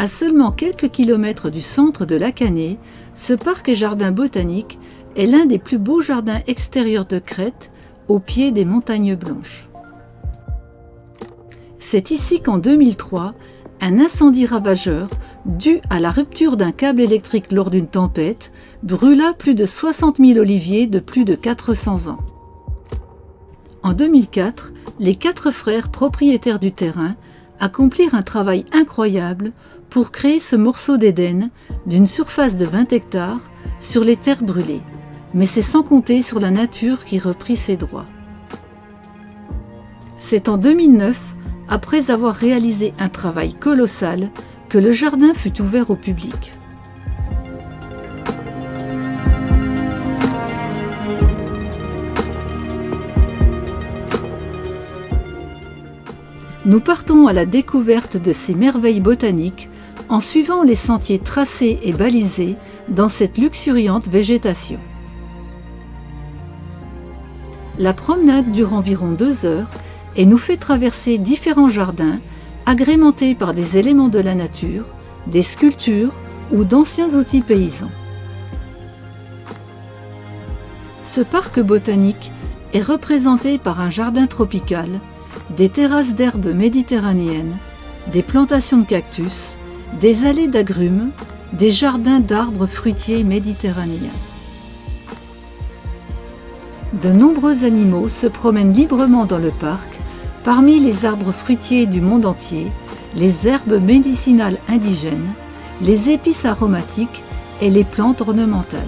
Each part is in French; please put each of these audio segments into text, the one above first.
À seulement quelques kilomètres du centre de Lacanau, ce parc et jardin botanique est l'un des plus beaux jardins extérieurs de Crète, au pied des montagnes Blanches. C'est ici qu'en 2003, un incendie ravageur, dû à la rupture d'un câble électrique lors d'une tempête, brûla plus de 60 000 oliviers de plus de 400 ans. En 2004, les 4 frères propriétaires du terrain accomplirent un travail incroyable pour créer ce morceau d'Éden d'une surface de 20 hectares sur les terres brûlées, mais c'est sans compter sur la nature qui reprit ses droits. C'est en 2009, après avoir réalisé un travail colossal, que le jardin fut ouvert au public. Nous partons à la découverte de ces merveilles botaniques en suivant les sentiers tracés et balisés dans cette luxuriante végétation. La promenade dure environ 2 heures et nous fait traverser différents jardins agrémentés par des éléments de la nature, des sculptures ou d'anciens outils paysans. Ce parc botanique est représenté par un jardin tropical, des terrasses d'herbes méditerranéennes, des plantations de cactus, des allées d'agrumes, des jardins d'arbres fruitiers méditerranéens. De nombreux animaux se promènent librement dans le parc, parmi les arbres fruitiers du monde entier, les herbes médicinales indigènes, les épices aromatiques et les plantes ornementales.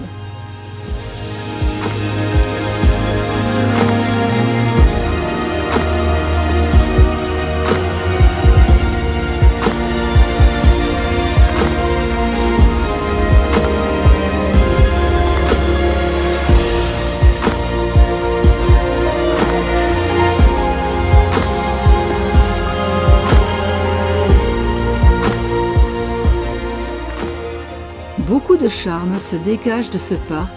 Beaucoup de charme se dégage de ce parc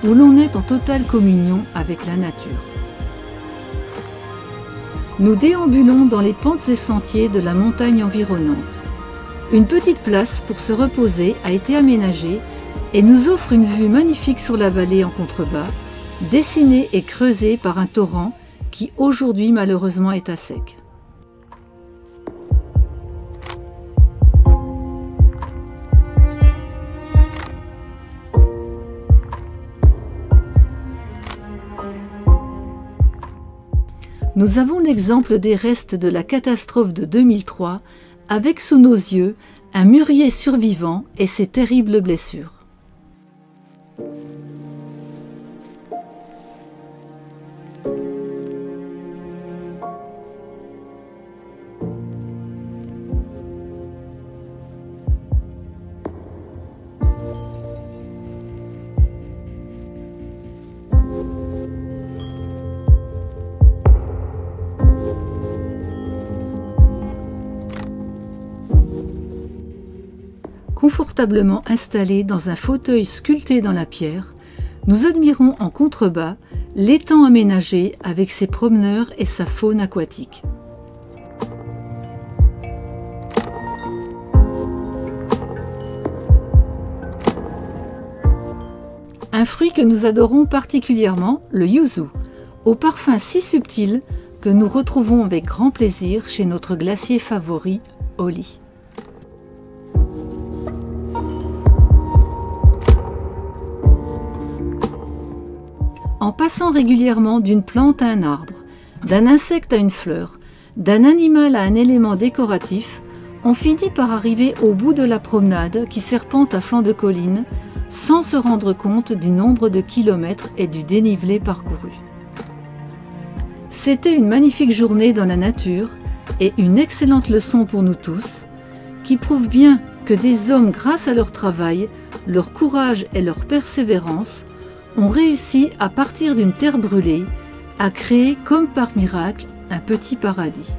où l'on est en totale communion avec la nature. Nous déambulons dans les pentes et sentiers de la montagne environnante. Une petite place pour se reposer a été aménagée et nous offre une vue magnifique sur la vallée en contrebas, dessinée et creusée par un torrent qui aujourd'hui malheureusement est à sec. Nous avons l'exemple des restes de la catastrophe de 2003, avec sous nos yeux un mûrier survivant et ses terribles blessures. Confortablement installés dans un fauteuil sculpté dans la pierre, nous admirons en contrebas l'étang aménagé avec ses promeneurs et sa faune aquatique. Un fruit que nous adorons particulièrement, le yuzu, au parfum si subtil que nous retrouvons avec grand plaisir chez notre glacier favori, Oli. En passant régulièrement d'une plante à un arbre, d'un insecte à une fleur, d'un animal à un élément décoratif, on finit par arriver au bout de la promenade qui serpente à flanc de colline, sans se rendre compte du nombre de kilomètres et du dénivelé parcouru. C'était une magnifique journée dans la nature et une excellente leçon pour nous tous, qui prouve bien que des hommes, grâce à leur travail, leur courage et leur persévérance, ont réussi à partir d'une terre brûlée, à créer comme par miracle un petit paradis.